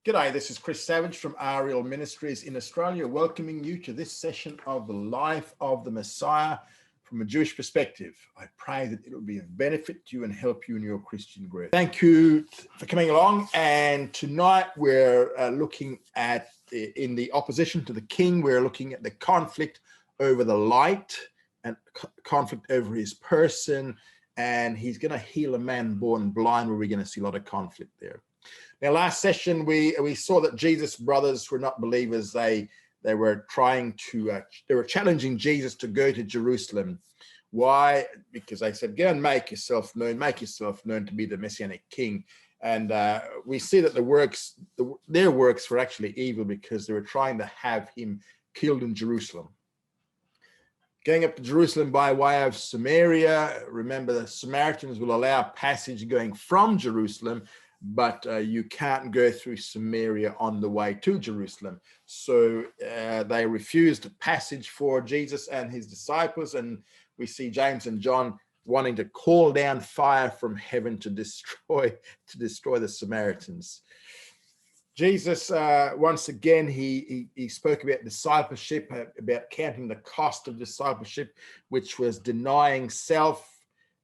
G'day, this is Chris Savage from RL Ministries in Australia, welcoming you to this session of the life of the Messiah from a Jewish perspective. I pray that it will be of benefit to you and help you in your Christian growth. Thank you for coming along. And tonight we're looking at, in the opposition to the king, we're looking at the conflict over the light and conflict over his person. And he's going to heal a man born blind, where we're going to see a lot of conflict there. Now, last session, we saw that Jesus' brothers were not believers. They were trying to, they were challenging Jesus to go to Jerusalem. Why? Because they said, go and make yourself known to be the Messianic king. And we see that their works were actually evil, because they were trying to have him killed in Jerusalem. Going up to Jerusalem by way of Samaria. Remember, the Samaritans will allow passage going from Jerusalem, but you can't go through Samaria on the way to Jerusalem. So they refused passage for Jesus and his disciples, and we see James and John wanting to call down fire from heaven to destroy the Samaritans. Jesus, once again, he spoke about discipleship, about counting the cost of discipleship, which was denying self.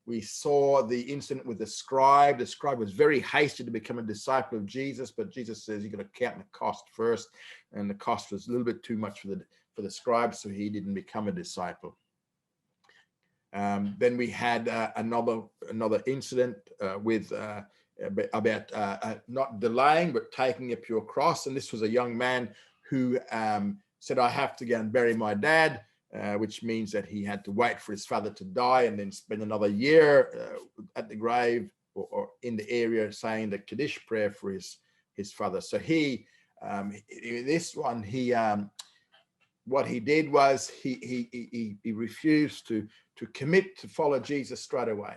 We saw the incident with the scribe. The scribe was very hasty to become a disciple of Jesus, but Jesus says you've got to count the cost first, and the cost was a little bit too much for the scribe, so he didn't become a disciple. Then we had another incident about not delaying but taking up your cross, and this was a young man who said, I have to go and bury my dad. Which means that he had to wait for his father to die and then spend another year at the grave or in the area saying the Kaddish prayer for his father. So what he did was he refused to commit to follow Jesus straight away.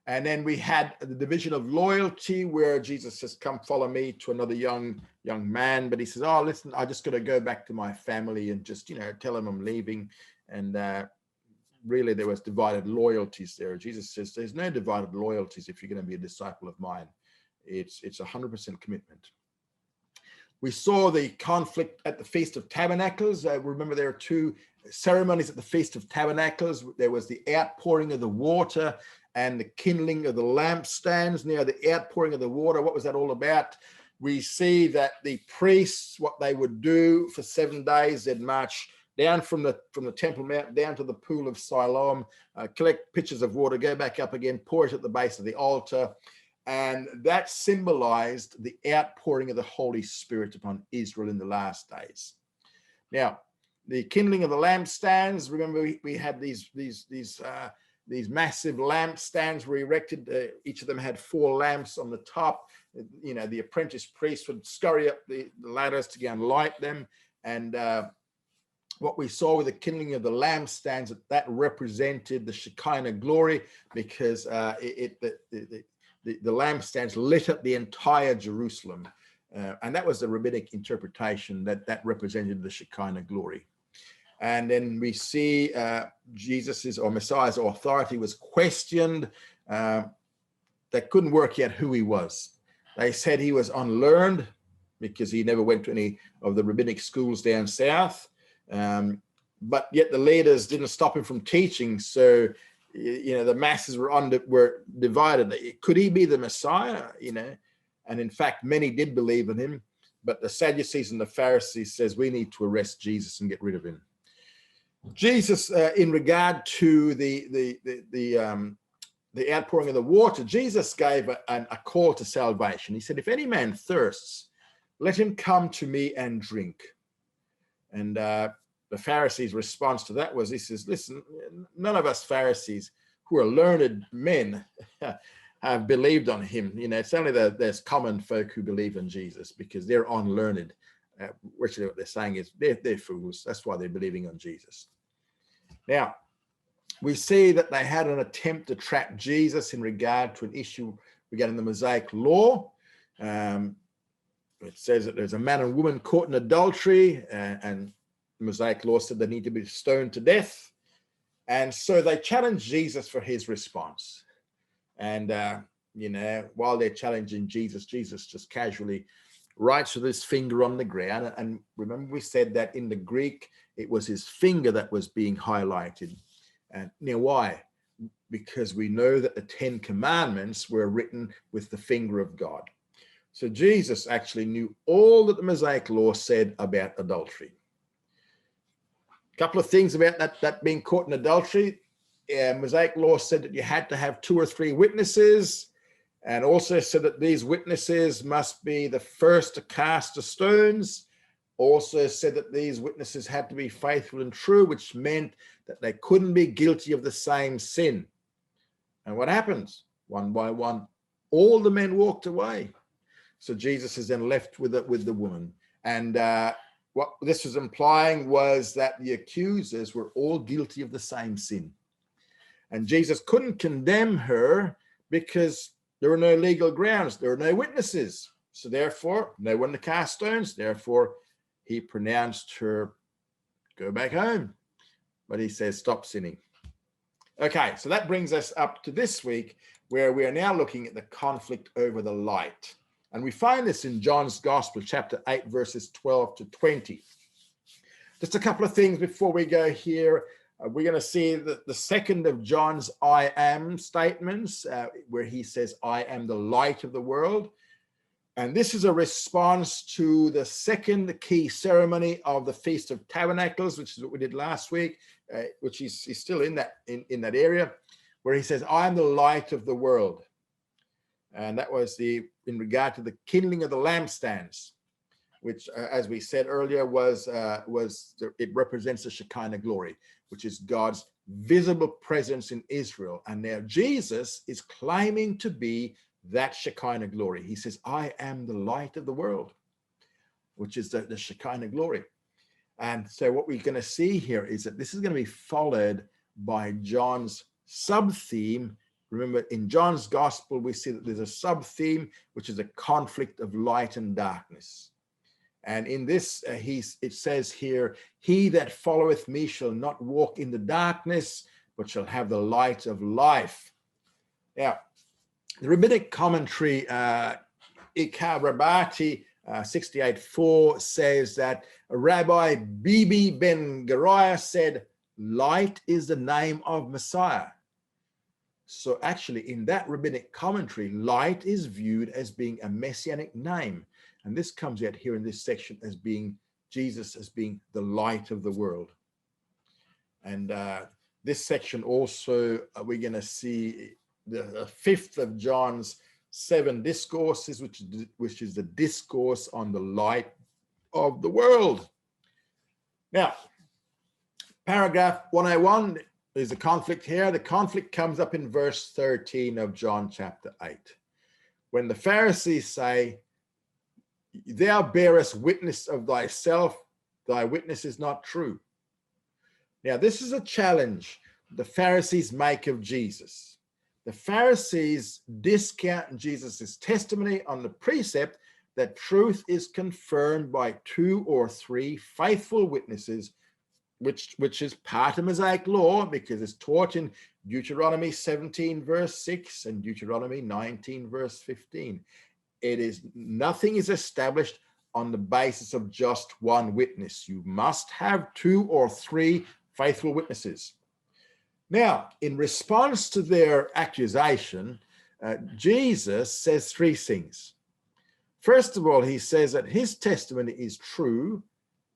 And then we had the division of loyalty, where Jesus says, come follow me, to another young man. But he says, oh, listen, I just got to go back to my family and just, tell him I'm leaving. And really there was divided loyalties there. Jesus says, there's no divided loyalties if you're going to be a disciple of mine. It's 100% commitment. We saw the conflict at the Feast of Tabernacles. Remember, there are two ceremonies at the Feast of Tabernacles. There was the outpouring of the water and the kindling of the lampstands. Now, the outpouring of the water, what was that all about? We see that the priests, what they would do for 7 days, they'd march down from the Temple Mount down to the pool of Siloam, collect pitchers of water, go back up again, pour it at the base of the altar. And that symbolized the outpouring of the Holy Spirit upon Israel in the last days. Now, the kindling of the lampstands, remember we had these massive lampstands were erected. Each of them had 4 lamps on the top. The apprentice priest would scurry up the ladders to go and light them. And what we saw with the kindling of the lampstands, that represented the Shekinah glory, because the lampstands lit up the entire Jerusalem. And that was the rabbinic interpretation, that represented the Shekinah glory. And then we see Jesus's or Messiah's authority was questioned. They couldn't work out who he was. They said he was unlearned because he never went to any of the rabbinic schools down south. But yet the leaders didn't stop him from teaching. So, the masses were divided. Could he be the Messiah? And in fact, many did believe in him. But the Sadducees and the Pharisees says we need to arrest Jesus and get rid of him. Jesus, in regard to the outpouring of the water, Jesus gave a call to salvation. He said, if any man thirsts, let him come to me and drink. And the Pharisees' response to that was, he says, listen, none of us Pharisees who are learned men have believed on him. It's only there's common folk who believe in Jesus because they're unlearned. Actually, what they're saying is they're fools. That's why they're believing on Jesus. Now, we see that they had an attempt to trap Jesus in regard to an issue regarding the Mosaic law. It says that there's a man and woman caught in adultery, and the Mosaic law said they need to be stoned to death. And so they challenged Jesus for his response. And, while they're challenging Jesus, Jesus just casually writes with his finger on the ground. And remember, we said that in the Greek, it was his finger that was being highlighted. And now why? Because we know that the 10 Commandments were written with the finger of God. So Jesus actually knew all that the Mosaic law said about adultery. A couple of things about that being caught in adultery. Mosaic law said that you had to have 2 or 3 witnesses, and also said that these witnesses must be the first to cast the stones. Also said that these witnesses had to be faithful and true, which meant that they couldn't be guilty of the same sin. And what happens? One by one, all the men walked away. So Jesus is then left with the woman. And what this was implying was that the accusers were all guilty of the same sin. And Jesus couldn't condemn her because there were no legal grounds. There were no witnesses. So therefore, no one to cast stones. Therefore, he pronounced her, go back home. But he says, stop sinning. Okay, so that brings us up to this week, where we are now looking at the conflict over the light. And we find this in John's Gospel, chapter 8, verses 12 to 20. Just a couple of things before we go here. We're going to see the second of John's I am statements, where he says, I am the light of the world. And this is a response to the second key ceremony of the Feast of Tabernacles, which is what we did last week, which he's still in that area, where he says, I am the light of the world. And that was in regard to the kindling of the lampstands, which, as we said earlier, it represents the Shekinah glory, which is God's visible presence in Israel. And now Jesus is claiming to be that Shekinah glory. He says, I am the light of the world, which is the Shekinah glory. And so what we're going to see here is that this is going to be followed by John's sub-theme. Remember, in John's Gospel, we see that there's a sub-theme, which is a conflict of light and darkness. And in this, it says here, he that followeth me shall not walk in the darkness, but shall have the light of life. Now, the rabbinic commentary, Ikar Rabati 68.4, says that Rabbi Bibi ben Gariah said, light is the name of Messiah. So actually, in that rabbinic commentary, light is viewed as being a messianic name. And this comes out here in this section as being Jesus as being the light of the world. And this section also, we're going to see the fifth of John's 7 discourses, which is the discourse on the light of the world. Now, paragraph 101 is a conflict here. The conflict comes up in verse 13 of John chapter 8, when the Pharisees say, thou bearest witness of thyself, thy witness is not true. Now, this is a challenge the Pharisees make of Jesus. The Pharisees discount Jesus' testimony on the precept that truth is confirmed by 2 or 3 faithful witnesses, which is part of Mosaic law, because it's taught in Deuteronomy 17, verse 6 and Deuteronomy 19, verse 15. Nothing is established on the basis of just one witness. You must have 2 or 3 faithful witnesses. Now, in response to their accusation, Jesus says 3 things. First of all, he says that his testimony is true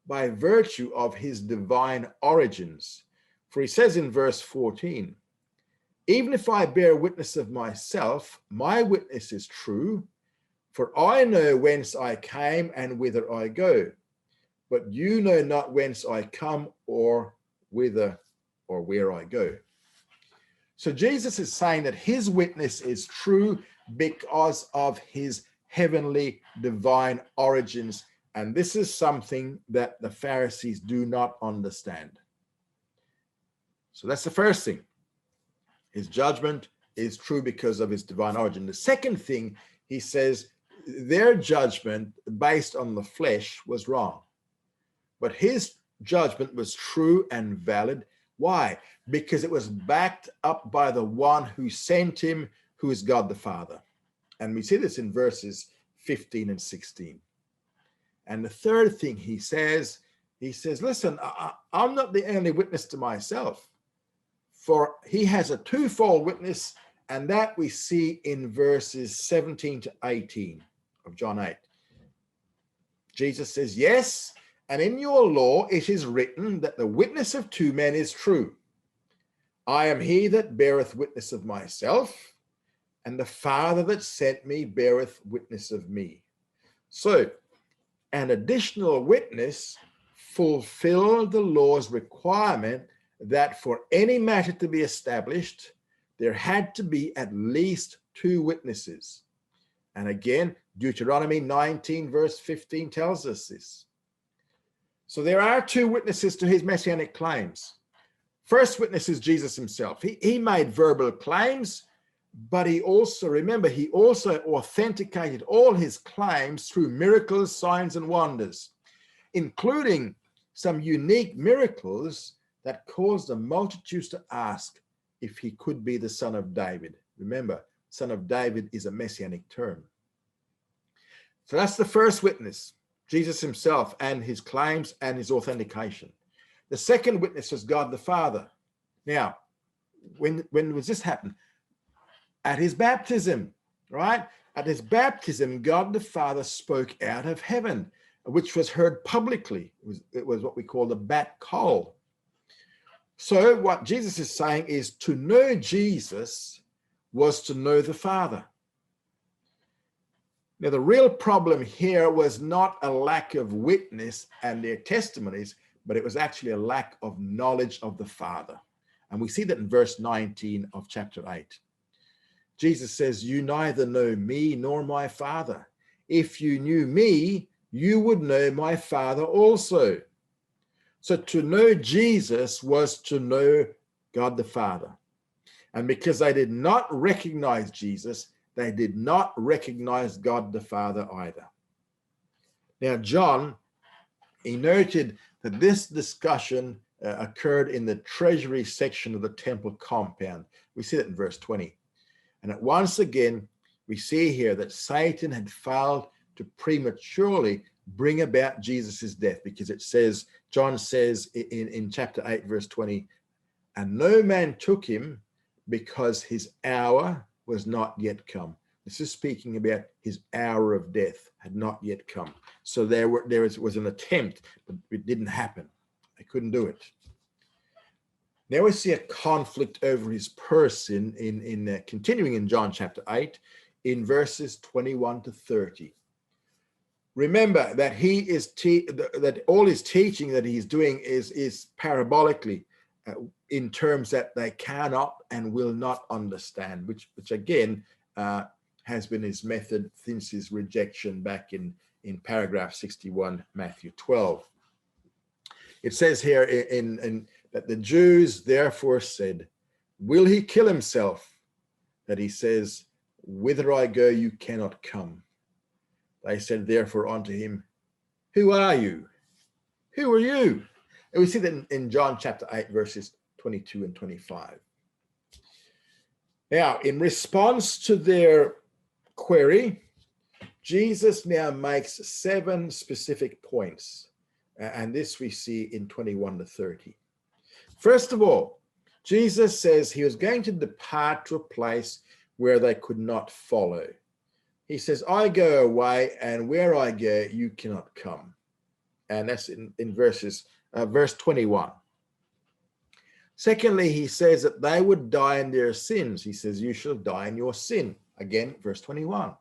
by virtue of his divine origins. For he says in verse 14, even if I bear witness of myself, my witness is true, for I know whence I came and whither I go, but you know not whence I come or whither or where I go. So Jesus is saying that his witness is true because of his heavenly divine origins. And this is something that the Pharisees do not understand. So that's the first thing. His judgment is true because of his divine origin. The second thing, he says, their judgment based on the flesh was wrong. But his judgment was true and valid. Why? Because it was backed up by the one who sent him, who is God the Father. And we see this in verses 15 and 16. And the third thing he says, listen, I'm not the only witness to myself, for he has a twofold witness, and that we see in verses 17 to 18 of John 8. Jesus says, yes, and in your law it is written that the witness of two men is true. I am he that beareth witness of myself, and the Father that sent me beareth witness of me. So, an additional witness fulfilled the law's requirement that for any matter to be established, there had to be at least two witnesses. And again, Deuteronomy 19 verse 15 tells us this. So there are two witnesses to his messianic claims. First witness is Jesus himself. He made verbal claims, but he also authenticated all his claims through miracles, signs, and wonders, including some unique miracles that caused the multitudes to ask if he could be the son of David. Remember, son of David is a messianic term. So that's the first witness, Jesus himself and his claims and his authentication. The second witness was God the Father. Now, when was this happen? At his baptism, right? At his baptism, God the Father spoke out of heaven, which was heard publicly. It was what we call the bat call. So what Jesus is saying is to know Jesus was to know the Father. Now, the real problem here was not a lack of witness and their testimonies, but it was actually a lack of knowledge of the Father. And we see that in verse 19 of chapter 8. Jesus says, you neither know me nor my Father. If you knew me, you would know my Father also. So to know Jesus was to know God the Father. And because they did not recognize Jesus, they did not recognize God the Father either. Now, John, he noted that this discussion occurred in the treasury section of the temple compound. We see that in verse 20. And once again, we see here that Satan had failed to prematurely bring about Jesus's death, because it says, John says in chapter 8, verse 20, and no man took him because his hour was not yet come. This is speaking about his hour of death had not yet come. So there was an attempt, but it didn't happen. They couldn't do it. Now we see a conflict over his person in continuing in John chapter 8 in verses 21 to 30. Remember that that all his teaching that he's doing is parabolically in terms that they cannot and will not understand, which again has been his method since his rejection back in paragraph 61, Matthew 12. It says here in that the Jews therefore said, will he kill himself? That he says, whither I go, you cannot come. They said therefore unto him, who are you? Who are you? And we see that in John chapter 8, verses 22 and 25. Now, in response to their query, Jesus now makes 7 specific points. And this we see in 21 to 30. First of all, Jesus says he was going to depart to a place where they could not follow. He says, I go away, and where I go, you cannot come. And that's in verse 21. Secondly, he says that they would die in their sins. He says, you shall die in your sin. Again, verse 21.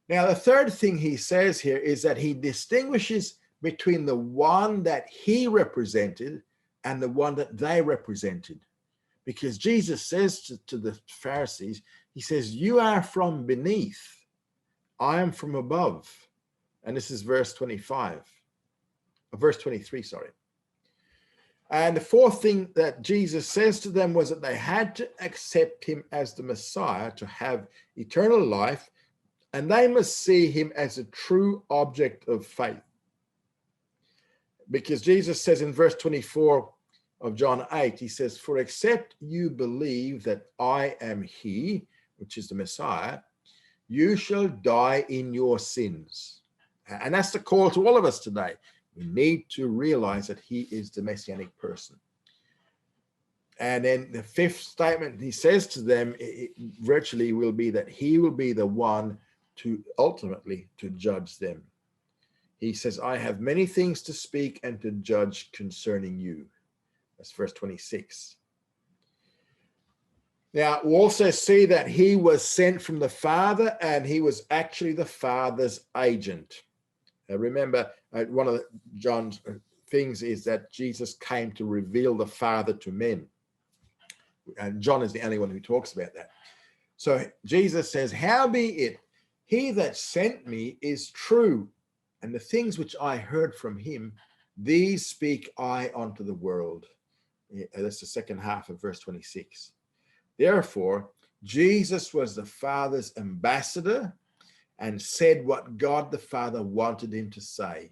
Now, the third thing he says here is that he distinguishes between the one that he represented and the one that they represented. Because Jesus says to the Pharisees, he says, you are from beneath, I am from above. And this is verse 23, sorry. And the fourth thing that Jesus says to them was that they had to accept him as the Messiah to have eternal life, and they must see him as a true object of faith. Because Jesus says in verse 24 of John 8, he says, for except you believe that I am he, which is the Messiah, you shall die in your sins. And that's the call to all of us today. We need to realize that he is the messianic person. And then the fifth statement he says to them, it virtually will be that he will be the one to ultimately to judge them. He says, I have many things to speak and to judge concerning you. That's verse 26. Now, we also see that he was sent from the Father, and he was actually the Father's agent. Remember, one of John's things is that Jesus came to reveal the Father to men. And John is the only one who talks about that. So Jesus says, howbeit, he that sent me is true, and the things which I heard from him, these speak I unto the world. That's the second half of verse 26. Therefore, Jesus was the Father's ambassador and said what God the Father wanted him to say.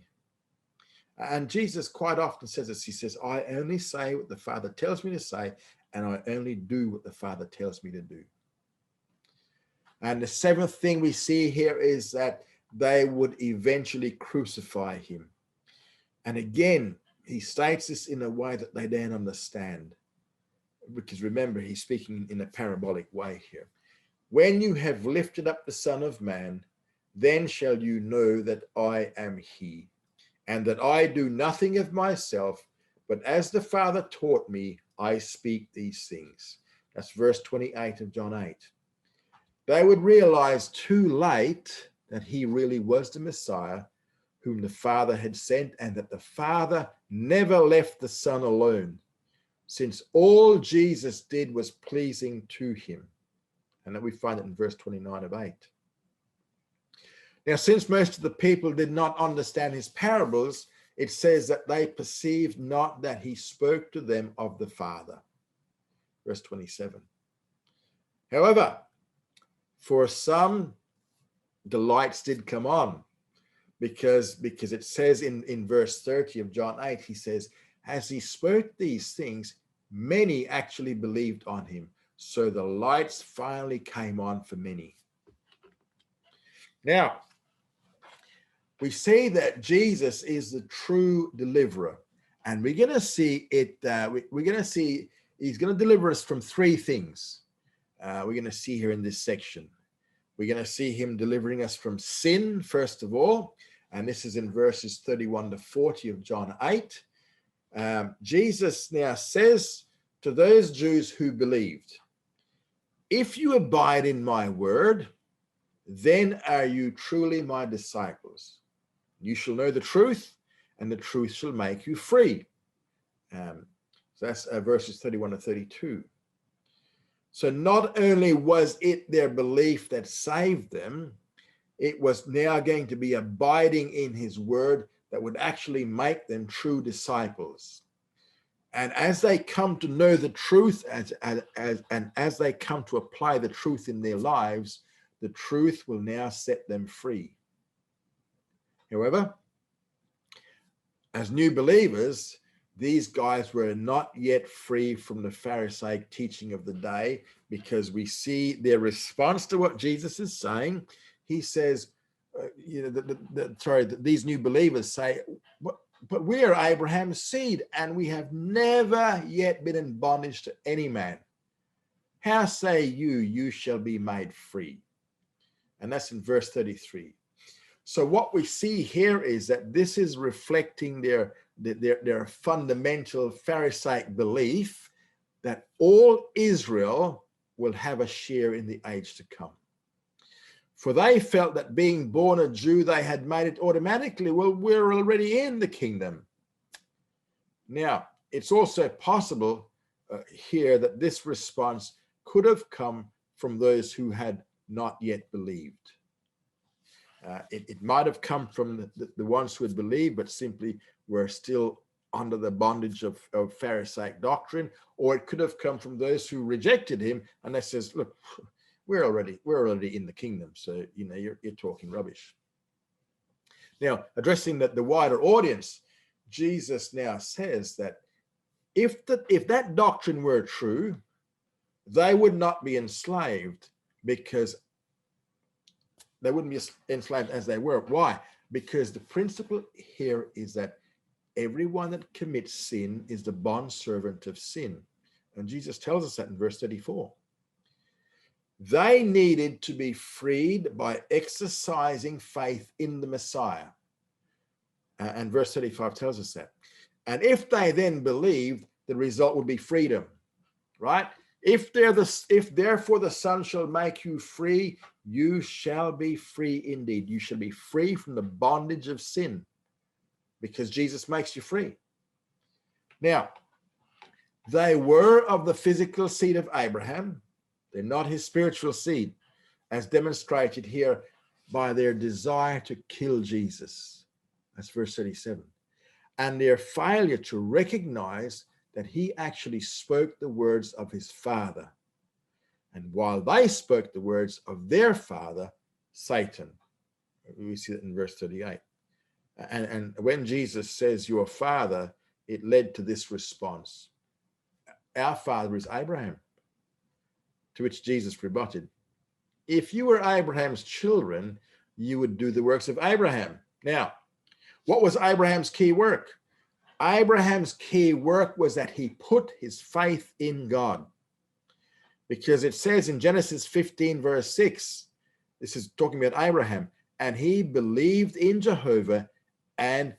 And Jesus quite often says this. He says, I only say what the Father tells me to say, and I only do what the Father tells me to do. And the seventh thing we see here is that they would eventually crucify him. And again, he states this in a way that they don't understand. Because remember, he's speaking in a parabolic way here. When you have lifted up the Son of Man, then shall you know that I am he, and that I do nothing of myself, but as the Father taught me, I speak these things. That's verse 28 of John 8. They would realize too late that he really was the Messiah whom the Father had sent, and that the Father never left the Son alone, since all Jesus did was pleasing to him. And that we find it in verse 29 of 8. Now, since most of the people did not understand his parables, it says that they perceived not that he spoke to them of the Father. Verse 27. However, for some, the lights did come on, because it says in verse 30 of John 8, he says, as he spoke these things, many actually believed on him. So the lights finally came on for many. Now, we see that Jesus is the true deliverer, and we're going to see it. We're going to see he's going to deliver us from three things. We're going to see here in this section. We're going to see him delivering us from sin, first of all, and this is in verses 31 to 40 of John 8. Jesus now says to those Jews who believed, if you abide in my word, then are you truly my disciples. You shall know the truth, and the truth shall make you free. So that's verses 31 to 32. So not only was it their belief that saved them, it was now going to be abiding in his word that would actually make them true disciples. And as they come to know the truth, and as they come to apply the truth in their lives, the truth will now set them free. However, as new believers, these guys were not yet free from the Pharisaic teaching of the day, because we see their response to what Jesus is saying. He says, these new believers say, but we are Abraham's seed, and we have never yet been in bondage to any man. How say you shall be made free? And that's in verse 33. So what we see here is that this is reflecting their fundamental Pharisaic belief that all Israel will have a share in the age to come. For they felt that being born a Jew, they had made it automatically. Well, we're already in the kingdom. Now, it's also possible here that this response could have come from those who had not yet believed. It might have come from the ones who had believed, but simply were still under the bondage of Pharisaic doctrine, or it could have come from those who rejected him, and they says, look, we're already in the kingdom, so you're talking rubbish. Now, addressing the wider audience, Jesus now says that if that doctrine were true, they would not be enslaved, because they wouldn't be enslaved as they were. Why? because the principle here is that everyone that commits sin is the bondservant of sin. And Jesus tells us that in verse 34. They needed to be freed by exercising faith in the Messiah. And verse 35 tells us that. And if they then believed, the result would be freedom, right? If therefore the Son shall make you free, you shall be free indeed. You shall be free from the bondage of sin, because Jesus makes you free. Now, they were of the physical seed of Abraham. They're not his spiritual seed, as demonstrated here by their desire to kill Jesus. That's verse 37. And their failure to recognize that he actually spoke the words of his Father. And while they spoke the words of their father, Satan. We see that in verse 38. And when Jesus says your father, it led to this response. Our father is Abraham. To which Jesus rebutted, if you were Abraham's children, you would do the works of Abraham. Now, what was Abraham's key work? Abraham's key work was that he put his faith in God. Because it says in Genesis 15, verse 6, this is talking about Abraham, and he believed in Jehovah, and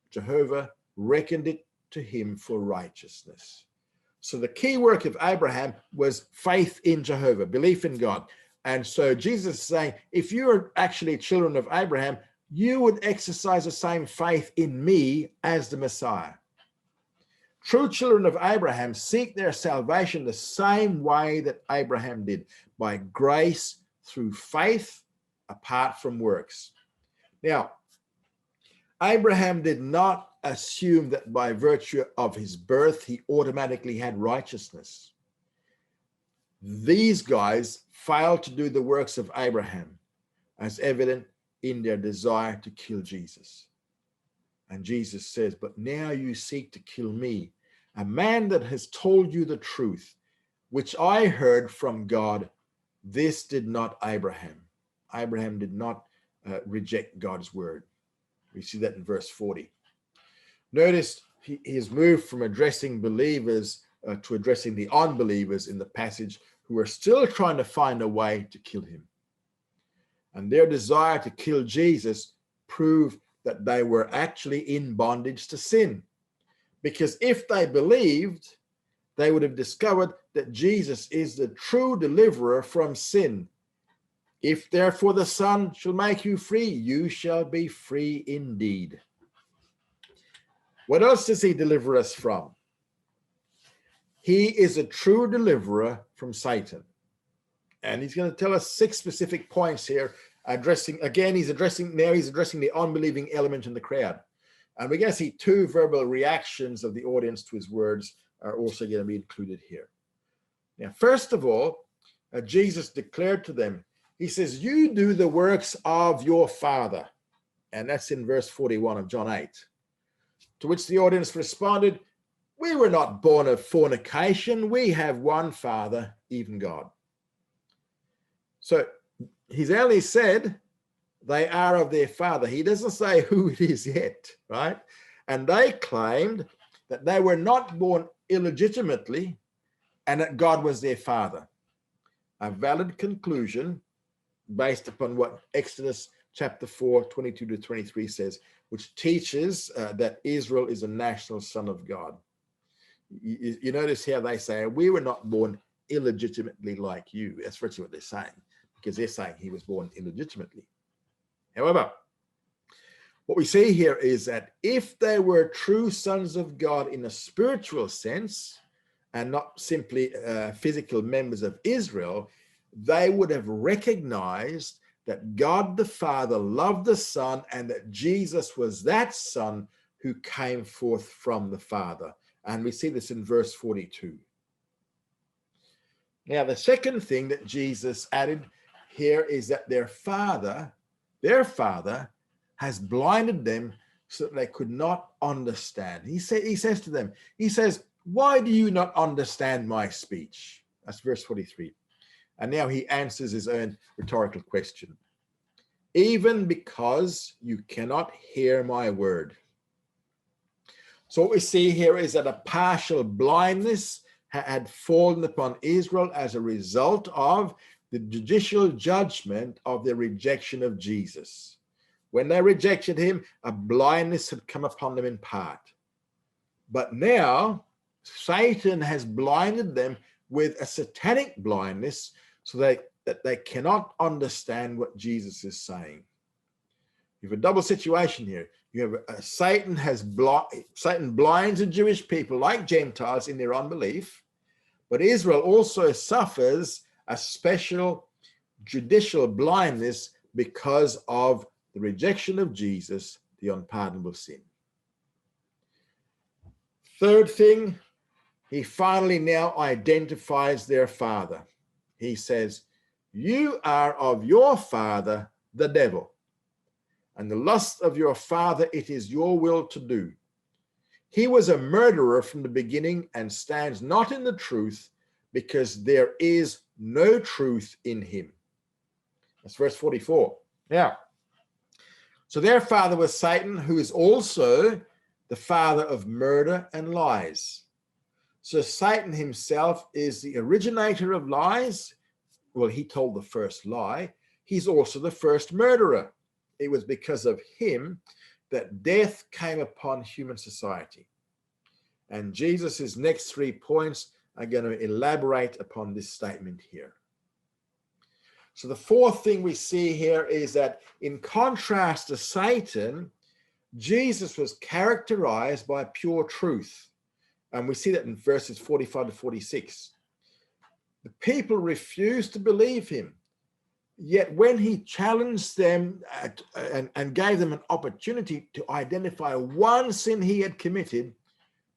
Jehovah reckoned it to him for righteousness. So the key work of Abraham was faith in Jehovah, belief in God. And so Jesus is saying, if you're actually children of Abraham, you would exercise the same faith in me as the Messiah. True children of Abraham seek their salvation the same way that Abraham did, by grace through faith apart from works. Now, Abraham did not assume that by virtue of his birth, he automatically had righteousness. These guys failed to do the works of Abraham, as evident in their desire to kill Jesus. And Jesus says, but now you seek to kill me, a man that has told you the truth, which I heard from God. This did not Abraham. Abraham did not reject God's word. We see that in verse 40. Notice he has moved from addressing believers to addressing the unbelievers in the passage, who are still trying to find a way to kill him. And their desire to kill Jesus proved that they were actually in bondage to sin. Because if they believed, they would have discovered that Jesus is the true deliverer from sin. If therefore the Son shall make you free, you shall be free indeed. What else does he deliver us from? He is a true deliverer from Satan. And he's going to tell us 6 specific points here, he's addressing the unbelieving element in the crowd. And we're going to see 2 verbal reactions of the audience to his words are also going to be included here. Now, first of all, Jesus declared to them, he says, you do the works of your father. And that's in verse 41 of John 8. To which the audience responded, we were not born of fornication. We have one Father, even God. So he's only said they are of their father. He doesn't say who it is yet, right? And they claimed that they were not born illegitimately and that God was their father. A valid conclusion based upon what Exodus chapter 4, 22 to 23 says, which teaches that Israel is a national son of God. You notice how they say, we were not born illegitimately like you. That's virtually what they're saying, because they're saying he was born illegitimately. However, what we see here is that if they were true sons of God in a spiritual sense, and not simply physical members of Israel, they would have recognized that God the Father loved the Son, and that Jesus was that Son who came forth from the Father. And we see this in verse 42. Now, the second thing that Jesus added here is that their father has blinded them so that they could not understand. He says to them, why do you not understand my speech? That's verse 43. And now he answers his own rhetorical question. even because you cannot hear my word. So what we see here is that a partial blindness had fallen upon Israel as a result of the judicial judgment of their rejection of Jesus. When they rejected him, a blindness had come upon them in part. But now Satan has blinded them with a satanic blindness so that they cannot understand what Jesus is saying. You have a double situation here. You have Satan blinds the Jewish people like Gentiles in their unbelief, but Israel also suffers a special judicial blindness because of the rejection of Jesus, the unpardonable sin. Third thing, he finally now identifies their father. He says, "You are of your father, the devil, and the lust of your father it is your will to do. He was a murderer from the beginning and stands not in the truth, because there is no truth in him." That's verse 44. Now, so their father was Satan, who is also the father of murder and lies. So Satan himself is the originator of lies. Well, he told the first lie. He's also the first murderer. It was because of him that death came upon human society. And Jesus' next 3 points are going to elaborate upon this statement here. So the fourth thing we see here is that in contrast to Satan, Jesus was characterized by pure truth. And we see that in verses 45 to 46. The people refused to believe him. Yet when he challenged them and gave them an opportunity to identify one sin he had committed,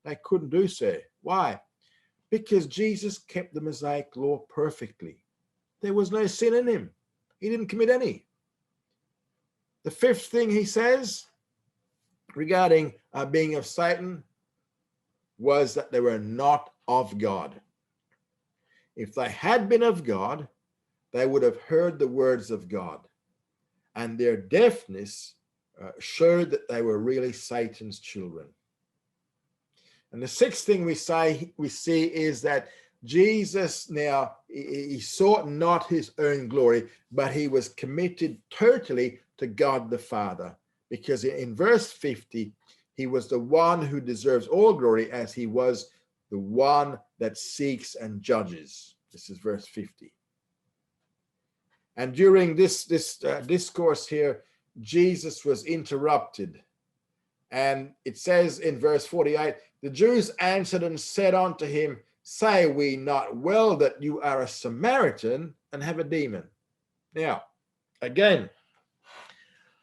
they couldn't do so. Why? Because Jesus kept the Mosaic law perfectly. There was no sin in him. He didn't commit any. The fifth thing he says regarding being of Satan was that they were not of God. If they had been of God, they would have heard the words of God. And their deafness showed that they were really Satan's children. And the sixth thing we see is that Jesus now, he sought not his own glory, but he was committed totally to God the Father. Because in verse 50, he was the one who deserves all glory, as he was the one that seeks and judges. This is verse 50. And during this discourse here, Jesus was interrupted. And it says in verse 48, the Jews answered and said unto him, "Say we not well that you are a Samaritan and have a demon?" Now, again,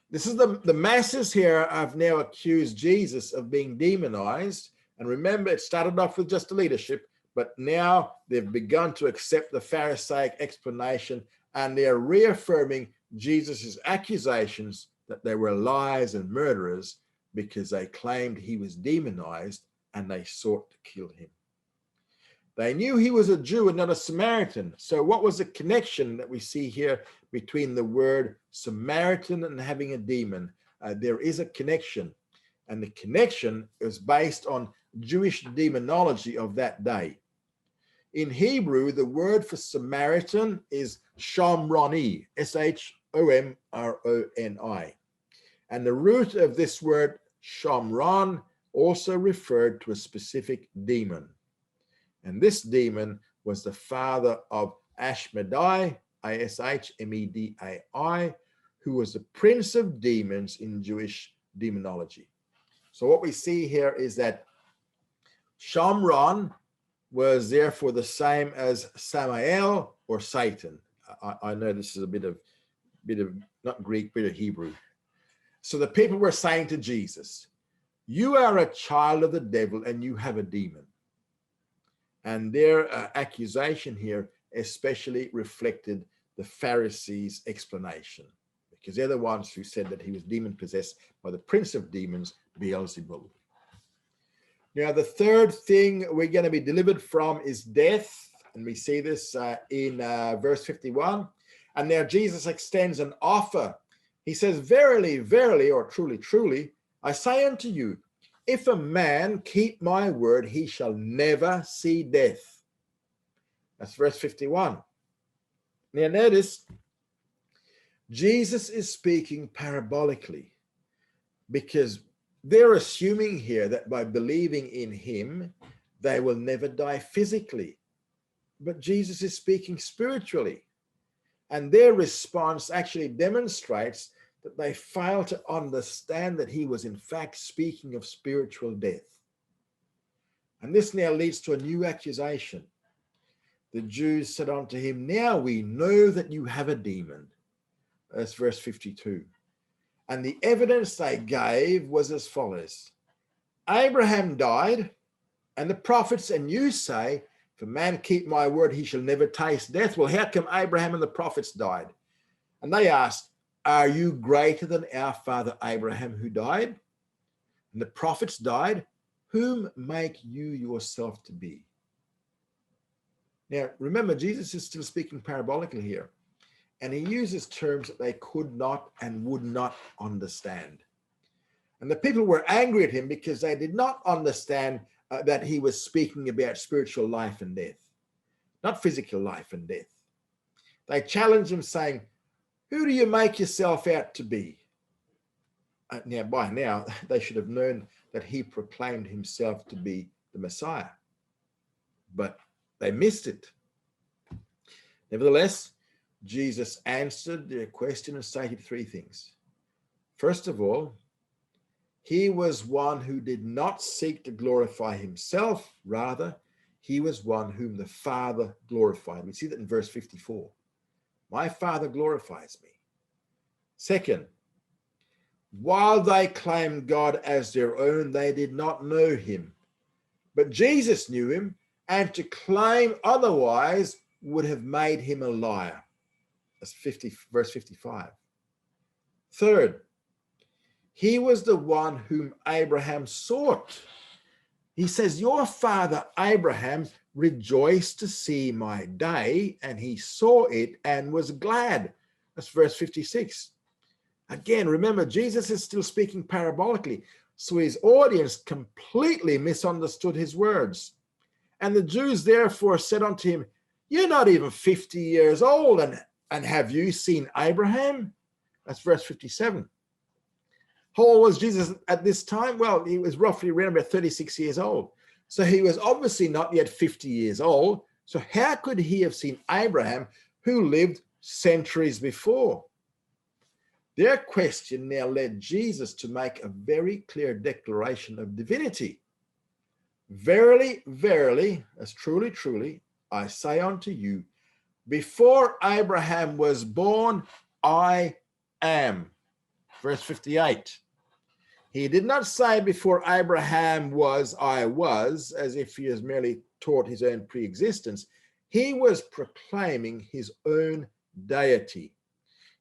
this is the masses here have now accused Jesus of being demonized. And remember, it started off with just the leadership, but now they've begun to accept the Pharisaic explanation, and they're reaffirming Jesus' accusations that they were liars and murderers because they claimed he was demonized and they sought to kill him. They knew he was a Jew and not a Samaritan. So what was the connection that we see here between the word Samaritan and having a demon? There is a connection, and the connection is based on Jewish demonology of that day. In Hebrew, the word for Samaritan is Shomroni, Shomroni. And the root of this word Shomron also referred to a specific demon. And this demon was the father of Ashmedai, Ashmedai, who was the prince of demons in Jewish demonology. So what we see here is that Shomron was therefore the same as Samael or Satan. I know this is a bit of not Greek, bit of Hebrew. So the people were saying to Jesus, "You are a child of the devil and you have a demon." And their accusation here especially reflected the Pharisees' explanation, because they're the ones who said that he was demon-possessed by the prince of demons, Beelzebul. Now, the third thing we're going to be delivered from is death. And we see this in verse 51. And now Jesus extends an offer He says, verily, verily, or truly, truly, I say unto you, if a man keep my word, he shall never see death. That's verse 51. Now notice, Jesus is speaking parabolically because they're assuming here that by believing in him, they will never die physically. But Jesus is speaking spiritually. And their response actually demonstrates that they fail to understand that he was in fact speaking of spiritual death. And this now leads to a new accusation. The Jews said unto him, now we know that you have a demon. That's verse 52. And the evidence they gave was as follows. Abraham died, and the prophets, and you say, if a man keep my word, he shall never taste death. Well, how come Abraham and the prophets died? And they asked, are you greater than our father Abraham who died? And the prophets died. Whom make you yourself to be? Now, remember, Jesus is still speaking parabolically here. And he uses terms that they could not and would not understand. And the people were angry at him because they did not understand that he was speaking about spiritual life and death, not physical life and death. They challenged him saying, who do you make yourself out to be? Now, by now, they should have known that he proclaimed himself to be the Messiah, but they missed it. Nevertheless, Jesus answered their question and stated three things. First of all, he was one who did not seek to glorify himself. Rather, he was one whom the Father glorified. We see that in verse 54. My Father glorifies me. Second, while they claimed God as their own, they did not know him. But Jesus knew him, and to claim otherwise would have made him a liar. That's verse 55. Third, he was the one whom Abraham sought. He says, your father Abraham rejoiced to see my day, and he saw it and was glad. That's verse 56. Again, remember, Jesus is still speaking parabolically, so his audience completely misunderstood his words. And the Jews therefore said unto him, you're not even 50 years old, and have you seen Abraham? That's verse 57. How old was Jesus at this time? Well, he was roughly around about 36 years old. So he was obviously not yet 50 years old. So how could he have seen Abraham, who lived centuries before? Their question now led Jesus to make a very clear declaration of divinity. Verily, verily, as truly, truly, I say unto you, before Abraham was born, I am. Verse 58. He did not say before Abraham was, I was, as if he has merely taught his own pre-existence. He was proclaiming his own deity.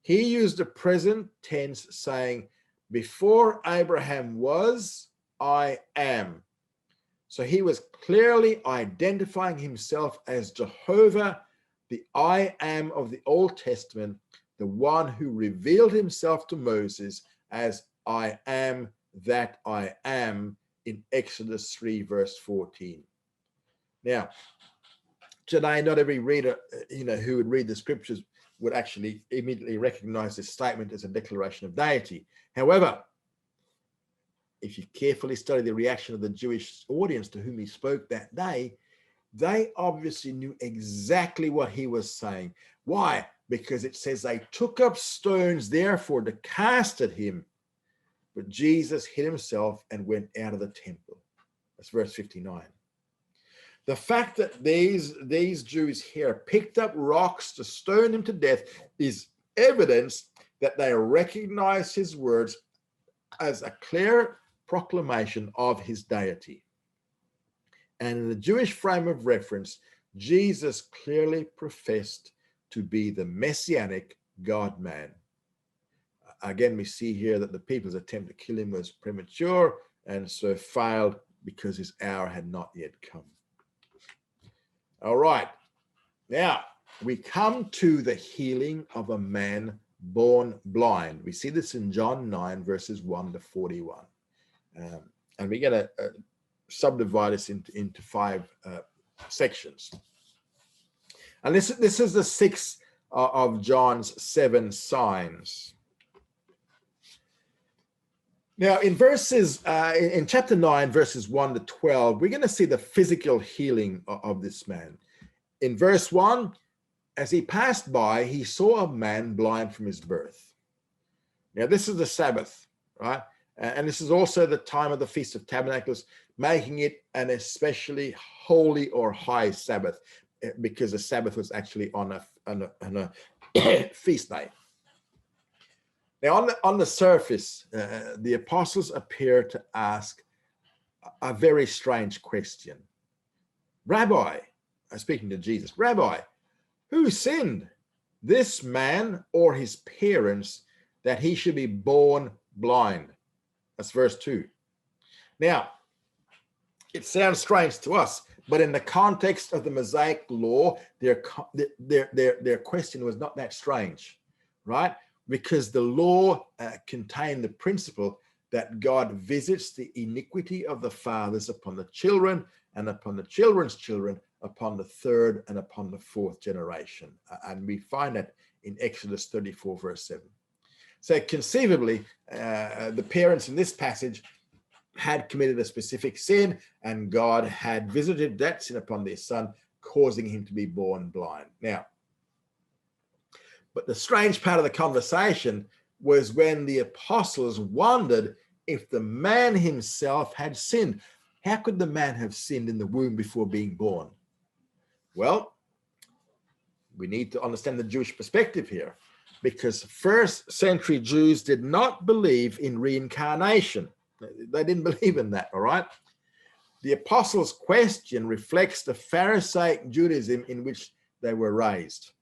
He used the present tense saying, before Abraham was, I am. So he was clearly identifying himself as Jehovah, the I am of the Old Testament, the one who revealed himself to Moses as I am that I am in Exodus 3 verse 14. Now, today, not every reader, who would read the scriptures would actually immediately recognize this statement as a declaration of deity. However, if you carefully study the reaction of the Jewish audience to whom he spoke that day, they obviously knew exactly what he was saying. Why? Because it says they took up stones, therefore, to cast at him. But Jesus hid himself and went out of the temple. That's verse 59. The fact that these Jews here picked up rocks to stone him to death is evidence that they recognized his words as a clear proclamation of his deity. And in the Jewish frame of reference, Jesus clearly professed to be the messianic God-man. Again, we see here that the people's attempt to kill him was premature and so failed because his hour had not yet come. All right, now we come to the healing of a man born blind. We see this in John 9, verses 1 to 41. And we're going to subdivide this into 5 sections. And this is the 6th of John's 7 signs. Now, in chapter 9, verses 1 to 12, we're going to see the physical healing of this man. In verse 1, as he passed by, he saw a man blind from his birth. Now, this is the Sabbath, right? And this is also the time of the Feast of Tabernacles, making it an especially holy or high Sabbath, because the Sabbath was actually on a feast day. Now, on the surface, the apostles appear to ask a very strange question. Rabbi, speaking to Jesus, Rabbi, who sinned, this man or his parents, that he should be born blind? That's verse 2. Now, it sounds strange to us, but in the context of the Mosaic law, their question was not that strange, right? Because the law contained the principle that God visits the iniquity of the fathers upon the children and upon the children's children, upon the 3rd and upon the 4th generation. And we find that in Exodus 34, verse 7. So conceivably, the parents in this passage had committed a specific sin, and God had visited that sin upon their son, causing him to be born blind. Now, but the strange part of the conversation was when the apostles wondered if the man himself had sinned. How could the man have sinned in the womb before being born? Well, we need to understand the Jewish perspective here, because first century Jews did not believe in reincarnation. They didn't believe in that, all right? The apostles' question reflects the Pharisaic Judaism in which they were raised.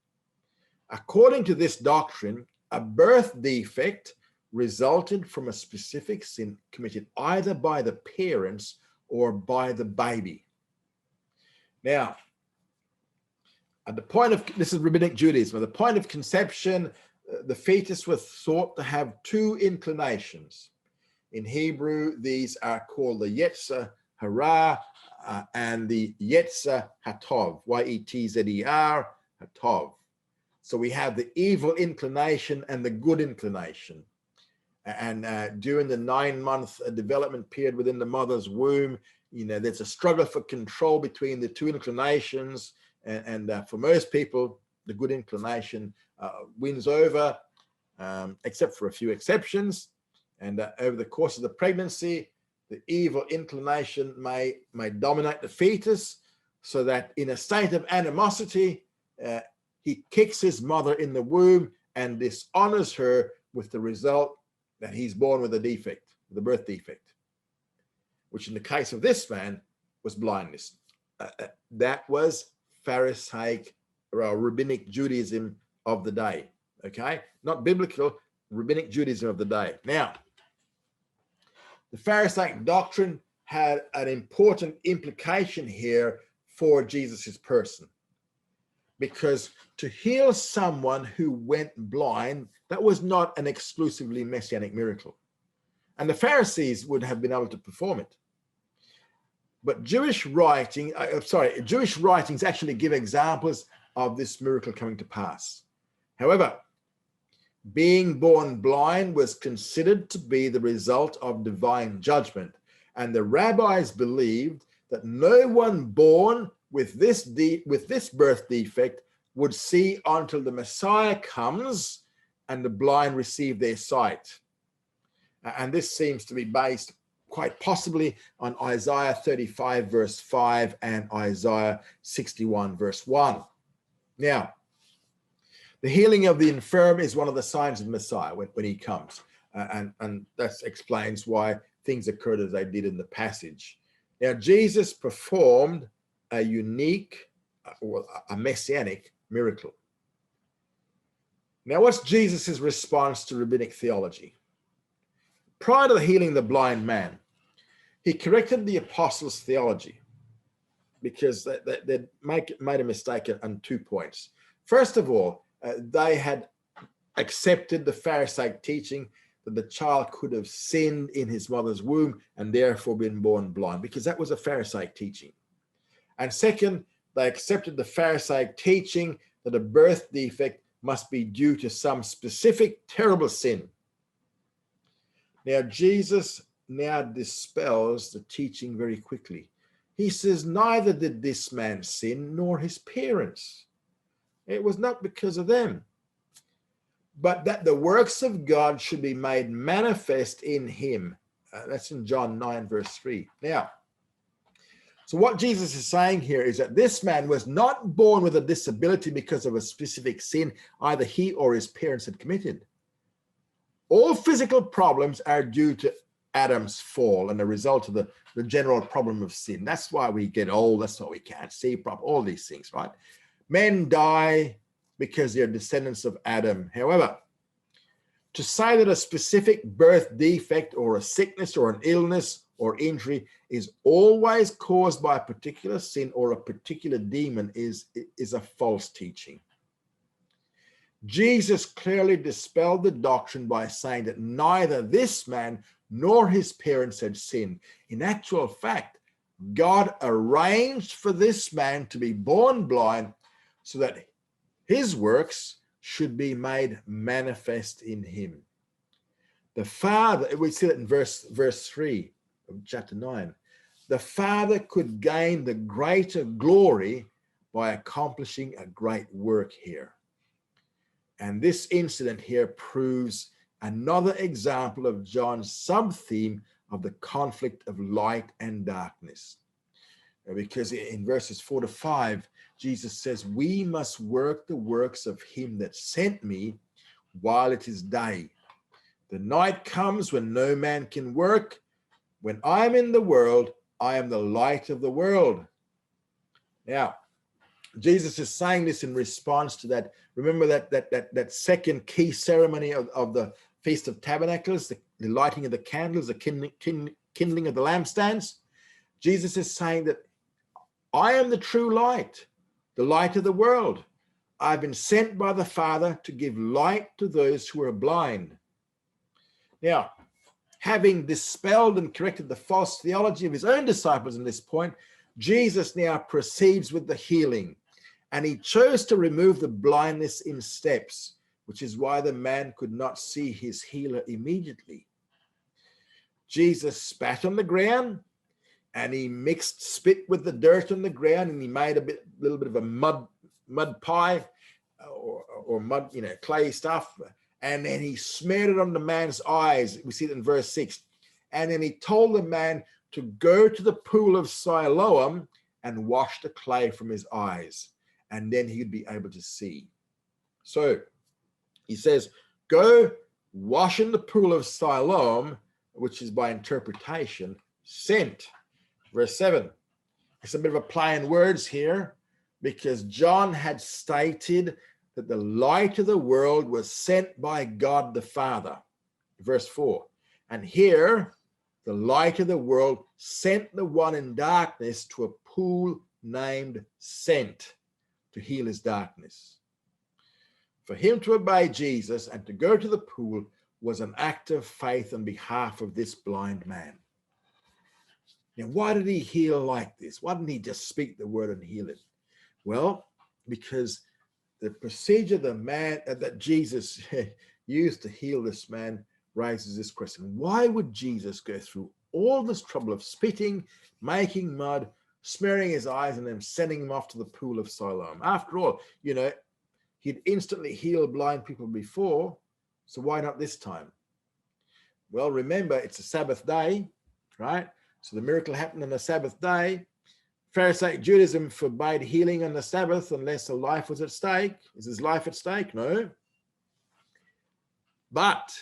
According to this doctrine, a birth defect resulted from a specific sin committed either by the parents or by the baby. Now, at the point of, this is rabbinic Judaism, at the point of conception, the fetus was thought to have 2 inclinations. In Hebrew, these are called the Yetzer Hara and the Yetzer Hatov, Y-E-T-Z-E-R, Hatov. So we have the evil inclination and the good inclination. And during the 9-month development period within the mother's womb, there's a struggle for control between the 2 inclinations. And for most people, the good inclination wins over, except for a few exceptions. And over the course of the pregnancy, the evil inclination may dominate the fetus, so that in a state of animosity, he kicks his mother in the womb and dishonors her, with the result that he's born with a defect, with a birth defect, which in the case of this man was blindness. That was Pharisaic or rabbinic Judaism of the day, okay? Not biblical, rabbinic Judaism of the day. Now, the Pharisaic doctrine had an important implication here for Jesus's person, because to heal someone who went blind, that was not an exclusively messianic miracle. And the Pharisees would have been able to perform it. But Jewish writings actually give examples of this miracle coming to pass. However, being born blind was considered to be the result of divine judgment, and the rabbis believed that no one born with this birth defect would see until the Messiah comes and the blind receive their sight. And this seems to be based quite possibly on Isaiah 35 verse 5 and Isaiah 61 verse 1. Now, the healing of the infirm is one of the signs of the Messiah when he comes. And that explains why things occurred as they did in the passage. Now, Jesus performed a unique or a messianic miracle. Now, what's Jesus's response to rabbinic theology? Prior to healing the blind man, he corrected the apostles' theology because they made a mistake on 2 points. First of all, they had accepted the Pharisaic teaching that the child could have sinned in his mother's womb and therefore been born blind, because that was a Pharisaic teaching. And second, they accepted the Pharisaic teaching that a birth defect must be due to some specific terrible sin. Now, Jesus now dispels the teaching very quickly. He says, neither did this man sin nor his parents. It was not because of them, but that the works of God should be made manifest in him. That's in John 9, verse 3. Now, so what Jesus is saying here is that this man was not born with a disability because of a specific sin either he or his parents had committed. All physical problems are due to Adam's fall and the result of the general problem of sin. That's why we get old. That's why we can't see properly. All these things, right? Men die because they're descendants of Adam. However, to say that a specific birth defect or a sickness or an illness or injury is always caused by a particular sin or a particular demon is a false teaching. Jesus clearly dispelled the doctrine by saying that neither this man nor his parents had sinned. In actual fact, God arranged for this man to be born blind so that his works should be made manifest in him. The Father, we see that in verse 3 of chapter 9, the Father could gain the greater glory by accomplishing a great work here. And this incident here proves another example of John's sub-theme of the conflict of light and darkness. Because in verses 4 to 5, Jesus says, we must work the works of him that sent me while it is day. The night comes when no man can work. When I am in the world, I am the light of the world. Now, Jesus is saying this in response to that. Remember that second key ceremony of the Feast of Tabernacles, the lighting of the candles, the kindling of the lampstands. Jesus is saying that I am the true light, the light of the world. I've been sent by the Father to give light to those who are blind. Now, having dispelled and corrected the false theology of his own disciples in this point, Jesus now proceeds with the healing. And he chose to remove the blindness in steps, which is why the man could not see his healer immediately. Jesus spat on the ground and he mixed spit with the dirt on the ground and he made a little bit of a mud pie or mud, clay stuff. And then he smeared it on the man's eyes. We see it in verse 6. And then he told the man to go to the pool of Siloam and wash the clay from his eyes. And then he'd be able to see. So he says, go wash in the pool of Siloam, which is by interpretation, sent. Verse 7. It's a bit of a play in words here because John had stated that the light of the world was sent by God the Father. Verse 4. And here, the light of the world sent the one in darkness to a pool named Sent, to heal his darkness. For him to obey Jesus and to go to the pool was an act of faith on behalf of this blind man. Now, why did he heal like this? Why didn't he just speak the word and heal it? Well, because the procedure that Jesus used to heal this man raises this question. Why would Jesus go through all this trouble of spitting, making mud, smearing his eyes, and then sending him off to the pool of Siloam? After all, he'd instantly healed blind people before, so why not this time? Well, remember, it's a Sabbath day, right? So the miracle happened on a Sabbath day. Pharisaic Judaism forbade healing on the Sabbath unless a life was at stake. Is his life at stake? No. But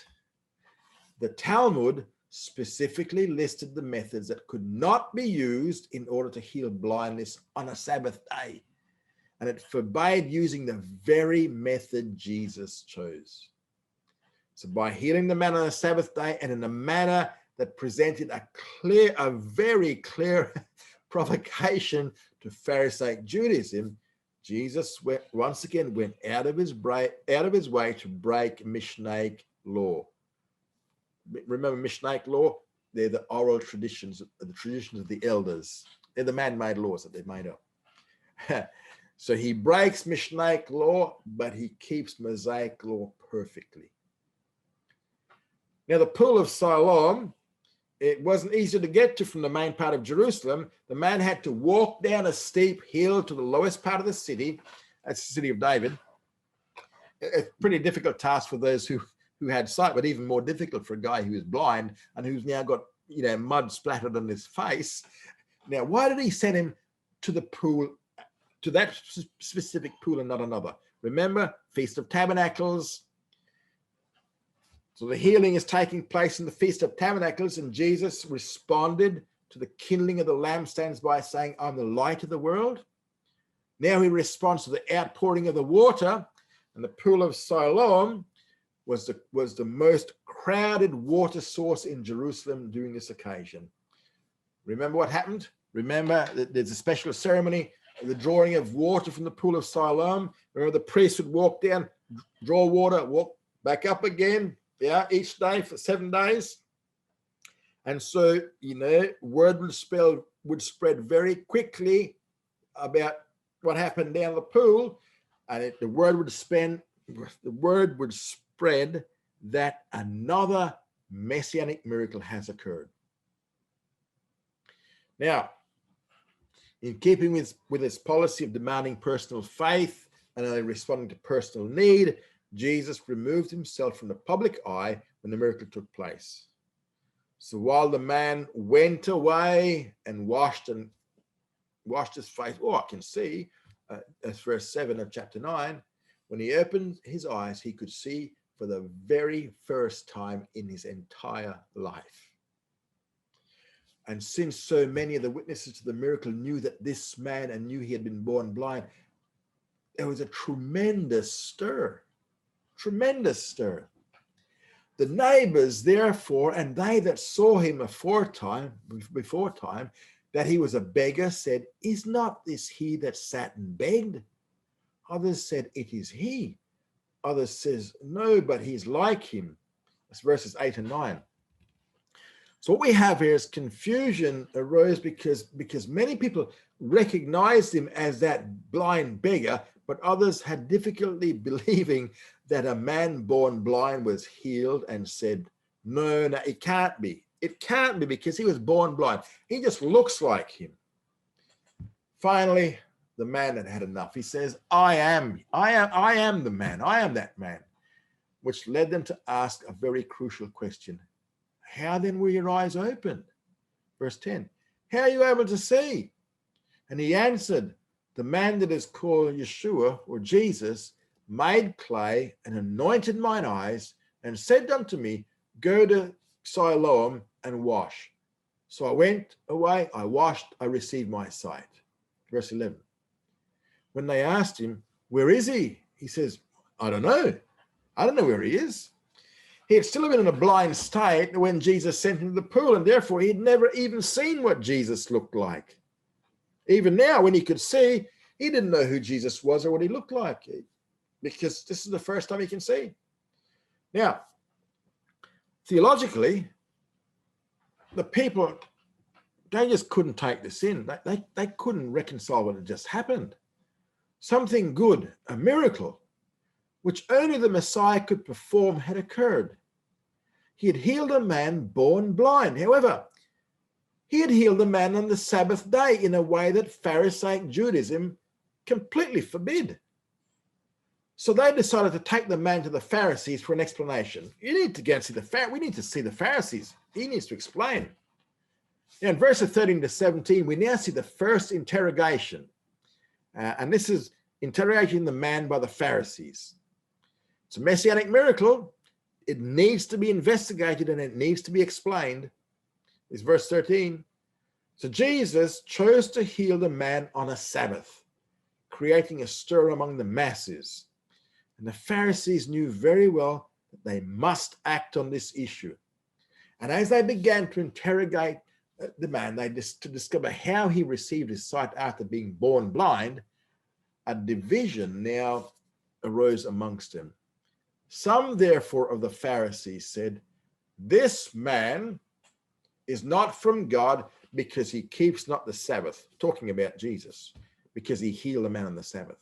the Talmud specifically listed the methods that could not be used in order to heal blindness on a Sabbath day. And it forbade using the very method Jesus chose. So by healing the man on a Sabbath day and in a manner that presented a very clear provocation to Pharisaic Judaism, Jesus once again went out of his way to break Mishnaic law. Remember Mishnaic law? They're the oral traditions, the traditions of the elders. They're the man-made laws that they've made up. So he breaks Mishnaic law, but he keeps Mosaic law perfectly. Now the pool of Siloam, it wasn't easy to get to from the main part of Jerusalem. The man had to walk down a steep hill to the lowest part of the city. That's the city of David. A pretty difficult task for those who had sight, but even more difficult for a guy who is blind and who's now got, mud splattered on his face. Now, why did he send him to the pool, to that specific pool and not another? Remember, Feast of Tabernacles. So the healing is taking place in the Feast of Tabernacles, and Jesus responded to the kindling of the lampstands by saying, I'm the light of the world. Now he responds to the outpouring of the water, and the pool of Siloam was the most crowded water source in Jerusalem during this occasion. Remember what happened? Remember that there's a special ceremony, the drawing of water from the pool of Siloam. Remember the priest would walk down, draw water, walk back up again, each day for 7 days. And so, word would spread very quickly about what happened down the pool, and the word would spread that another messianic miracle has occurred. Now, in keeping with his policy of demanding personal faith and responding to personal need, Jesus removed himself from the public eye when the miracle took place. So while the man went away and washed his face, I can see, as verse 7 of chapter 9, when he opened his eyes, he could see for the very first time in his entire life. And since so many of the witnesses to the miracle knew that this man and knew he had been born blind, there was a tremendous stir. Tremendous stir. The neighbors, therefore, and they that saw him before time, that he was a beggar, said, Is not this he that sat and begged? Others said, It is he. Others says, No, but he's like him. That's verses 8 and 9. So what we have here is confusion arose because many people recognized him as that blind beggar, but others had difficulty believing that a man born blind was healed and said, no, it can't be. It can't be because he was born blind. He just looks like him. Finally, the man had had enough. He says, I am the man. I am that man, which led them to ask a very crucial question. How then were your eyes opened? Verse 10, how are you able to see? And he answered, the man that is called Yeshua, or Jesus, made clay and anointed mine eyes and said unto me, go to Siloam and wash. So I went away, I washed, I received my sight. Verse 11. When they asked him, where is he? He says, I don't know. I don't know where he is. He had still been in a blind state when Jesus sent him to the pool, and therefore he'd never even seen what Jesus looked like. Even now, when he could see, he didn't know who Jesus was or what he looked like, because this is the first time he can see. Now, theologically, the people, they just couldn't take this in. They couldn't reconcile what had just happened. Something good, a miracle, which only the Messiah could perform, had occurred. He had healed a man born blind. However, he had healed a man on the Sabbath day in a way that Pharisaic Judaism completely forbid. So they decided to take the man to the Pharisees for an explanation. You need to go and see we need to see the Pharisees. He needs to explain. Now in verses 13 to 17, we now see the first interrogation. And this is interrogating the man by the Pharisees. It's a messianic miracle. It needs to be investigated and it needs to be explained. It's verse 13. So Jesus chose to heal the man on a Sabbath, creating a stir among the masses. And the Pharisees knew very well that they must act on this issue. And as they began to interrogate the man, to discover how he received his sight after being born blind, a division now arose amongst them. Some therefore of the Pharisees said, "This man is not from God, because he keeps not the Sabbath," talking about Jesus, because he healed a man on the Sabbath.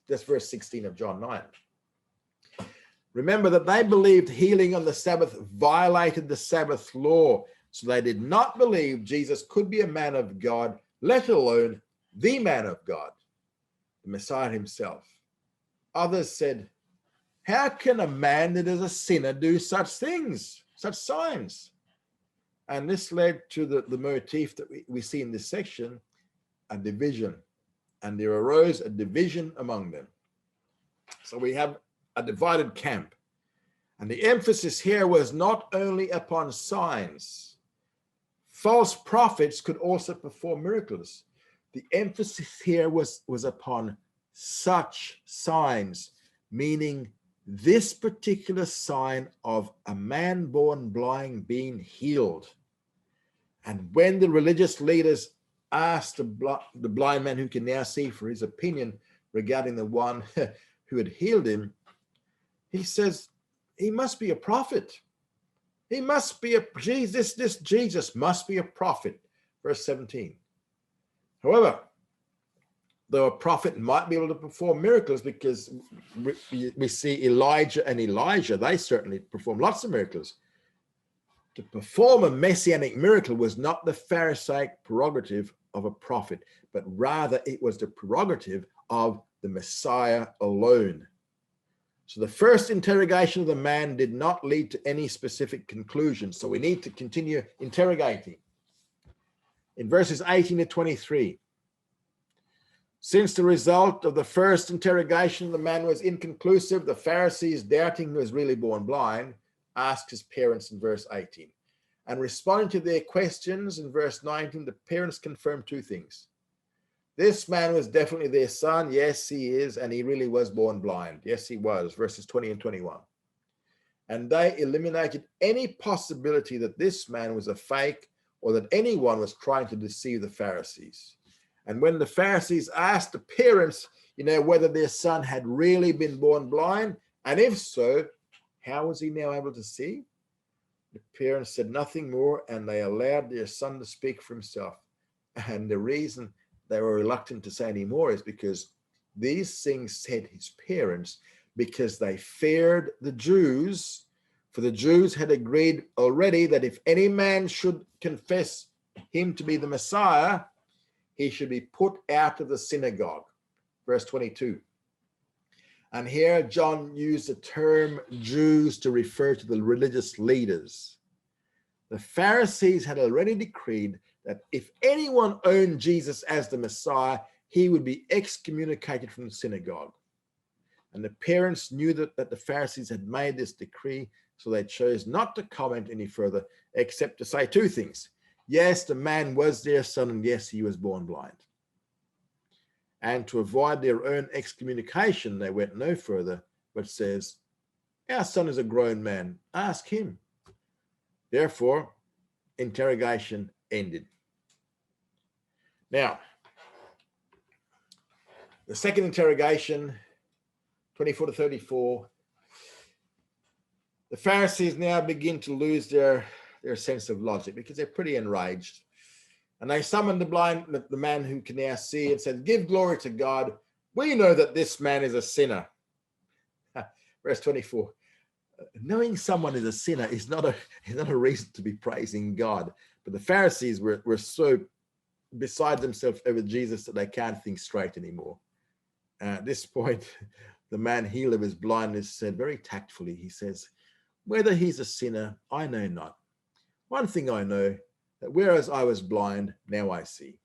That's verse 16 of John 9. Remember that they believed healing on the Sabbath violated the Sabbath law, so they did not believe Jesus could be a man of God, let alone the man of God, the Messiah himself. Others said, "How can a man that is a sinner do such things, such signs?" And this led to the motif that we see in this section, a division. And there arose a division among them. So we have a divided camp. And the emphasis here was not only upon signs. False prophets could also perform miracles. The emphasis here was upon such signs, meaning this particular sign of a man born blind being healed. And when the religious leaders asked the blind man who can now see for his opinion regarding the one who had healed him, he says, he must be a prophet. He must be this Jesus must be a prophet. Verse 17. However, though a prophet might be able to perform miracles, because we see Elijah and Elijah, they certainly perform lots of miracles. To perform a messianic miracle was not the Pharisaic prerogative of a prophet, but rather it was the prerogative of the Messiah alone. So the first interrogation of the man did not lead to any specific conclusion. So we need to continue interrogating. In verses 18 to 23, since the result of the first interrogation of the man was inconclusive, the Pharisees, doubting he was really born blind, asked his parents in verse 18. And responding to their questions in verse 19, the parents confirmed two things. This man was definitely their son. Yes, he is. And he really was born blind. Yes, he was. Verses 20 and 21. And they eliminated any possibility that this man was a fake or that anyone was trying to deceive the Pharisees. And when the Pharisees asked the parents, whether their son had really been born blind, and if so, how was he now able to see? The parents said nothing more, and they allowed their son to speak for himself. And the reason they were reluctant to say any more is because these things said his parents, because they feared the Jews, for the Jews had agreed already that if any man should confess him to be the Messiah, he should be put out of the synagogue. Verse 22. And here John used the term Jews to refer to the religious leaders. The Pharisees had already decreed that if anyone owned Jesus as the Messiah, he would be excommunicated from the synagogue. And the parents knew that the Pharisees had made this decree, so they chose not to comment any further, except to say two things. Yes, the man was their son, and yes, he was born blind. And to avoid their own excommunication, they went no further, but says, our son is a grown man, ask him. Therefore, interrogation ended. Now, the second interrogation, 24 to 34, the Pharisees now begin to lose their sense of logic because they're pretty enraged. And they summoned the man who can now see, and said, give glory to God. We know that this man is a sinner. Verse 24. Knowing someone is a sinner is not a reason to be praising God. But the Pharisees were so beside themselves over Jesus that they can't think straight anymore. At this point, the man healed of his blindness said very tactfully, he says, whether he's a sinner, I know not. One thing I know, that whereas I was blind, now I see.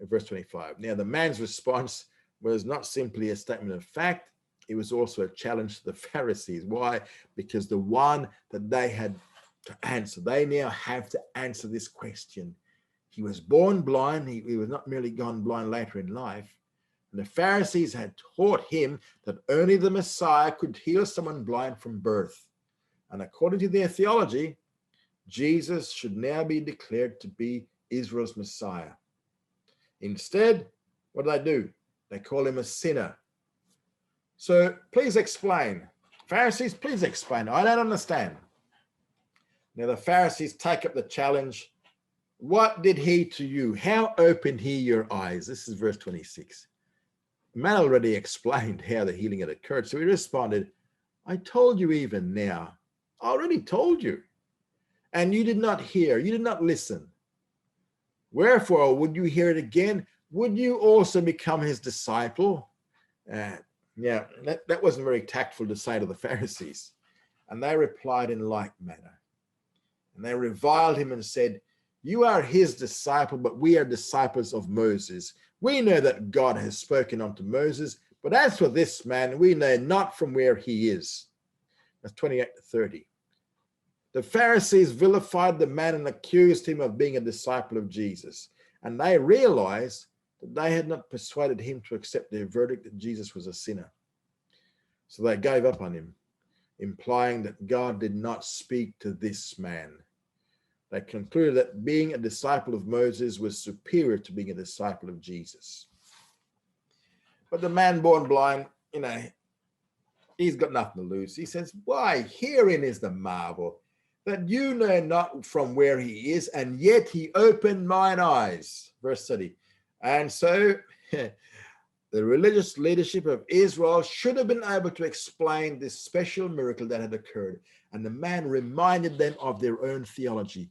Verse 25. Now the man's response was not simply a statement of fact, it was also a challenge to the Pharisees. Why? Because the one that they had to answer, they now have to answer this question. He was born blind, he was not merely gone blind later in life. And the Pharisees had taught him that only the Messiah could heal someone blind from birth. And according to their theology, Jesus should now be declared to be Israel's Messiah. Instead, what did they do? They call him a sinner. So please explain. Pharisees, please explain. I don't understand. Now the Pharisees take up the challenge. What did he to you? How opened he your eyes? This is verse 26. The man already explained how the healing had occurred. So he responded, I told you even now. I already told you. And you did not hear. You did not listen. Wherefore, would you hear it again? Would you also become his disciple? Yeah, that wasn't very tactful to say to the Pharisees. And they replied in like manner. And they reviled him and said, you are his disciple, but we are disciples of Moses. We know that God has spoken unto Moses, but as for this man, we know not from where he is. That's 28 to 30. The Pharisees vilified the man and accused him of being a disciple of Jesus. And they realized that they had not persuaded him to accept their verdict that Jesus was a sinner. So they gave up on him, implying that God did not speak to this man. They concluded that being a disciple of Moses was superior to being a disciple of Jesus. But the man born blind, he's got nothing to lose. He says, why, herein is the marvel, that you know not from where he is, and yet he opened mine eyes. Verse 30. And so the religious leadership of Israel should have been able to explain this special miracle that had occurred. And the man reminded them of their own theology.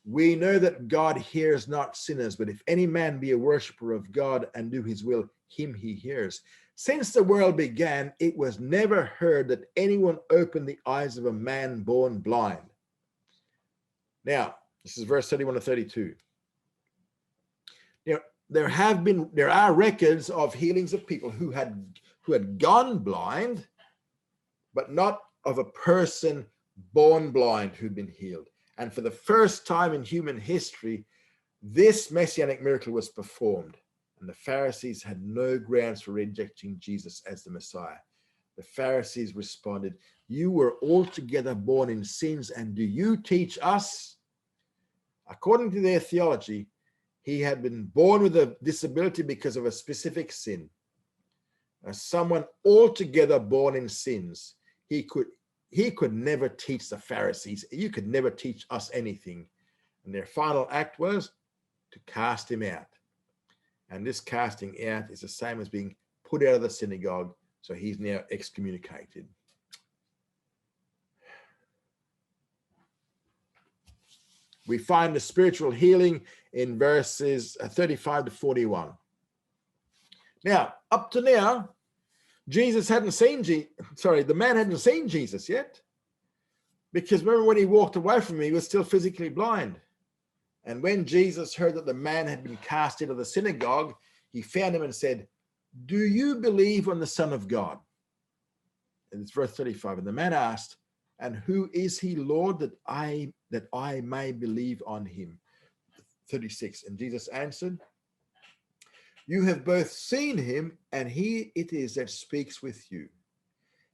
We know that God hears not sinners, but if any man be a worshiper of God and do his will, him he hears. Since the world began, it was never heard that anyone opened the eyes of a man born blind. Now, this is verse 31 to 32. There are records of healings of people who had gone blind, but not of a person born blind who'd been healed. And for the first time in human history, this messianic miracle was performed. And the Pharisees had no grounds for rejecting Jesus as the Messiah. The Pharisees responded, you were altogether born in sins, and do you teach us? According to their theology, he had been born with a disability because of a specific sin. As someone altogether born in sins, he could never teach the Pharisees. You could never teach us anything. And their final act was to cast him out. And this casting out is the same as being put out of the synagogue. So he's now excommunicated. We find the spiritual healing in verses 35 to 41. Now, up to now, the man hadn't seen Jesus yet. Because remember, when he walked away from him, he was still physically blind. And when Jesus heard that the man had been cast into the synagogue, he found him and said, do you believe on the Son of God? And it's verse 35. And the man asked, and who is he, Lord, that I may believe on him? 36. And Jesus answered, you have both seen him, and he it is that speaks with you.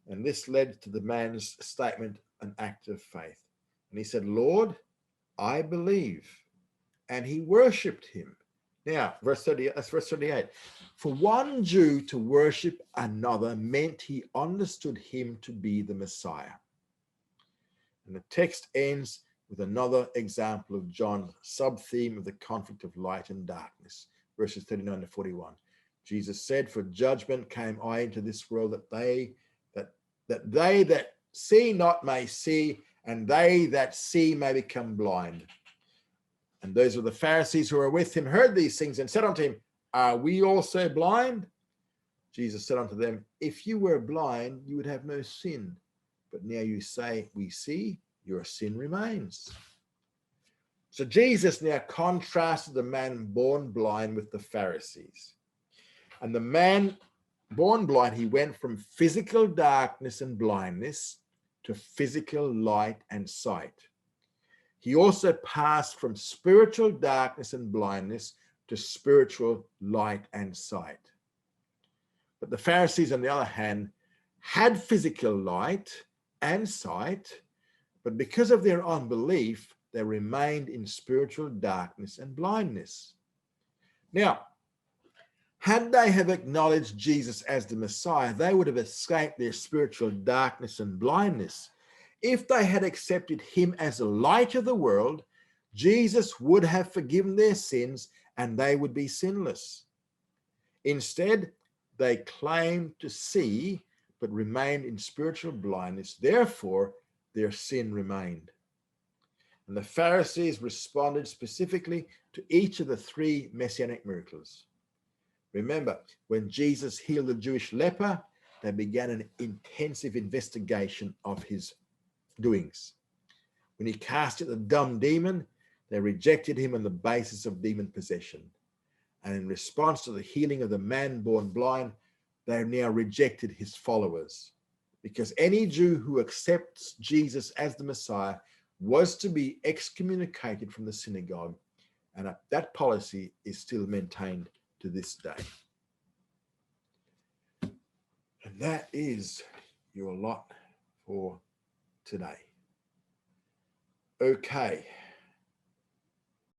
And this led to the man's statement, an act of faith. And he said, Lord, I believe. And he worshipped him. Now, verse 38. For one Jew to worship another meant he understood him to be the Messiah. And the text ends with another example of John's sub-theme of the conflict of light and darkness. Verses 39 to 41. Jesus said, for judgment came I into this world, that they that see not may see, and they that see may become blind. And those of the Pharisees who were with him heard these things and said unto him, are we also blind? Jesus said unto them, if you were blind, you would have no sin. But now you say, we see, your sin remains. So Jesus now contrasted the man born blind with the Pharisees. And the man born blind, he went from physical darkness and blindness to physical light and sight. He also passed from spiritual darkness and blindness to spiritual light and sight. But the Pharisees, on the other hand, had physical light and sight, but because of their unbelief, they remained in spiritual darkness and blindness. Now, Had they have acknowledged Jesus as the Messiah, they would have escaped their spiritual darkness and blindness. If they had accepted him as the light of the world, Jesus would have forgiven their sins and they would be sinless. Instead, they claimed to see but remained in spiritual blindness. Therefore, their sin remained. And the Pharisees responded specifically to each of the three messianic miracles. Remember, when Jesus healed the Jewish leper, they began an intensive investigation of his doings. When he cast out the dumb demon, they rejected him on the basis of demon possession. And in response to the healing of the man born blind, they now rejected his followers. Because any Jew who accepts Jesus as the Messiah was to be excommunicated from the synagogue. And that policy is still maintained to this day. And that is your lot for today. Okay.